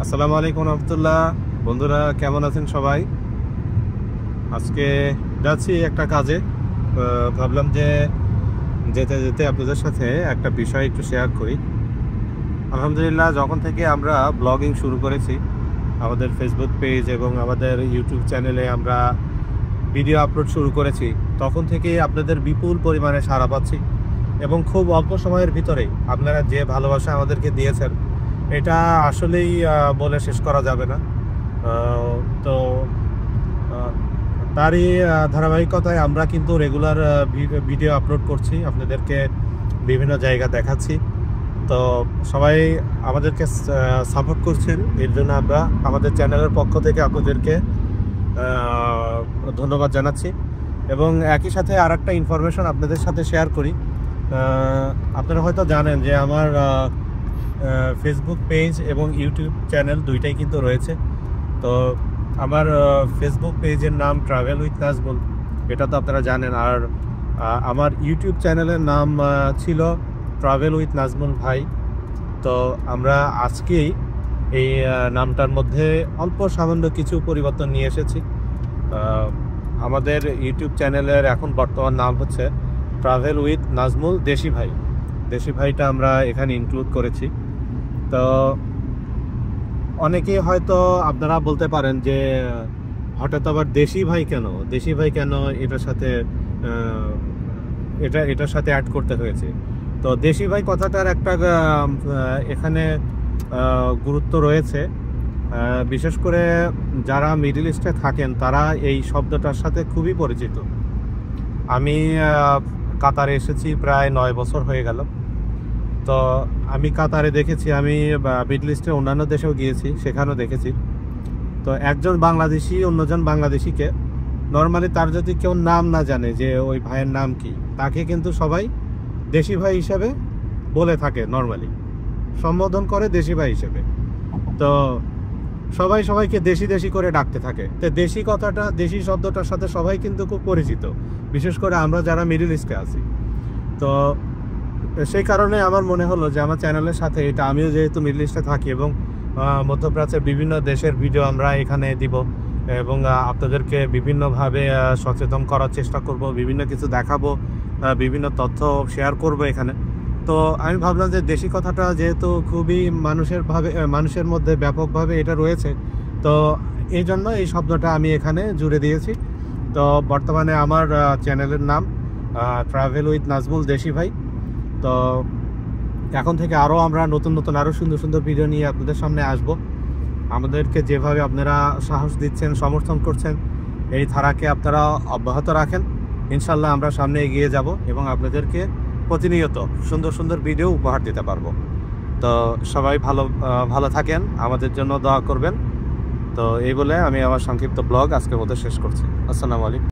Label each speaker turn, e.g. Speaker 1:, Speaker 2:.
Speaker 1: আসসালামু আলাইকুম রহমতুল্লাহ। বন্ধুরা কেমন আছেন সবাই? আজকে যাচ্ছি একটা কাজে। ভাবলাম যে যেতে যেতে আপনাদের সাথে একটা বিষয় একটু শেয়ার করি। আলহামদুলিল্লাহ, যখন থেকে আমরা ব্লগিং শুরু করেছি, আমাদের ফেসবুক পেজ এবং আমাদের ইউটিউব চ্যানেলে আমরা ভিডিও আপলোড শুরু করেছি, তখন থেকে আপনাদের বিপুল পরিমাণে সাড়া পাচ্ছি এবং খুব অল্প সময়ের ভিতরে আপনারা যে ভালোবাসা আমাদেরকে দিয়েছেন, এটা আসলেই বলে শেষ করা যাবে না। তো তারই ধারাবাহিকতায় আমরা কিন্তু রেগুলার ভিডিও আপলোড করছি, আপনাদেরকে বিভিন্ন জায়গা দেখাচ্ছি। তো সবাই আমাদেরকে সাপোর্ট করছেন, এর জন্য আমরা আমাদের চ্যানেলের পক্ষ থেকে আপনাদেরকে ধন্যবাদ জানাচ্ছি। এবং একই সাথে আর একটা ইনফরমেশন আপনাদের সাথে শেয়ার করি। আপনারা হয়তো জানেন যে আমার ফেসবুক পেজ এবং ইউটিউব চ্যানেল দুইটাই কিন্তু রয়েছে। তো আমার ফেসবুক পেজের নাম ট্রাভেল উইথ নাজমুল, এটা তো আপনারা জানেন। আর আমার ইউটিউব চ্যানেলের নাম ছিল ট্রাভেল উইথ নাজমুল ভাই। তো আমরা আজকেই এই নামটার মধ্যে অল্প সামান্য কিছু পরিবর্তন নিয়ে এসেছি। আমাদের ইউটিউব চ্যানেলের এখন বর্তমান নাম হচ্ছে ট্রাভেল উইথ নাজমুল দেশি ভাই। দেশি ভাইটা আমরা এখানে ইনক্লুড করেছি। তো অনেকেই হয়তো আপনারা বলতে পারেন যে হঠাৎ আবার দেশি ভাই কেন এটার সাথে এটার সাথে অ্যাড করতে হয়েছে। তো দেশি ভাই কথাটার একটা এখানে গুরুত্ব রয়েছে। বিশেষ করে যারা মিডল ইস্টে থাকেন তারা এই শব্দটার সাথে খুবই পরিচিত। আমি কাতারে এসেছি প্রায় 9 বছর হয়ে গেল। তো আমি কাতারে দেখেছি, আমি মিডল ইস্টের অন্যান্য দেশেও গিয়েছি, সেখানেও দেখেছি। তো একজন বাংলাদেশি অন্যজন বাংলাদেশিকে নর্মালি তার যদি কেউ নাম না জানে যে ওই ভাইয়ের নাম কি, তাকে কিন্তু সবাই দেশি ভাই হিসেবে বলে থাকে, নর্মালি সম্বোধন করে দেশি ভাই হিসেবে। তো সবাই সবাইকে দেশি দেশি করে ডাকতে থাকে। তো দেশি কথাটা, দেশি শব্দটার সাথে সবাই কিন্তু খুব পরিচিত, বিশেষ করে আমরা যারা মিডল ইস্টে আছি। তো সেই কারণে আমার মনে হলো যে আমার চ্যানেলের সাথে এটা, আমিও যেহেতু মিডল ইস্টে থাকি এবং মধ্যপ্রাচ্যের বিভিন্ন দেশের ভিডিও আমরা এখানে দিব এবং আপনাদেরকে বিভিন্নভাবে সচেতন করার চেষ্টা করব, বিভিন্ন কিছু দেখাবো, বিভিন্ন তথ্য শেয়ার করব এখানে। তো আমি ভাবলাম যে দেশি কথাটা যেহেতু খুবই মানুষের মধ্যে ব্যাপকভাবে এটা রয়েছে, তো এই জন্য এই শব্দটা আমি এখানে জুড়ে দিয়েছি। তো বর্তমানে আমার চ্যানেলের নাম ট্রাভেল উইথ নাজমুল দেশি ভাই। তো এখন থেকে আমরা নতুন আরও সুন্দর সুন্দর ভিডিও নিয়ে আপনাদের সামনে আসব। আমাদেরকে যেভাবে আপনারা সাহস দিচ্ছেন, সমর্থন করছেন, এই ধারাকে আপনারা অব্যাহত রাখেন। ইনশাল্লাহ আমরা সামনে এগিয়ে যাব এবং আপনাদেরকে প্রতিনিয়ত সুন্দর সুন্দর ভিডিও উপহার দিতে পারবো। তো সবাই ভালো থাকেন, আমাদের জন্য দোয়া করবেন। তো এই বলে আমি আমার সংক্ষিপ্ত ব্লগ আজকের মতো শেষ করছি। আসসালামু আলাইকুম।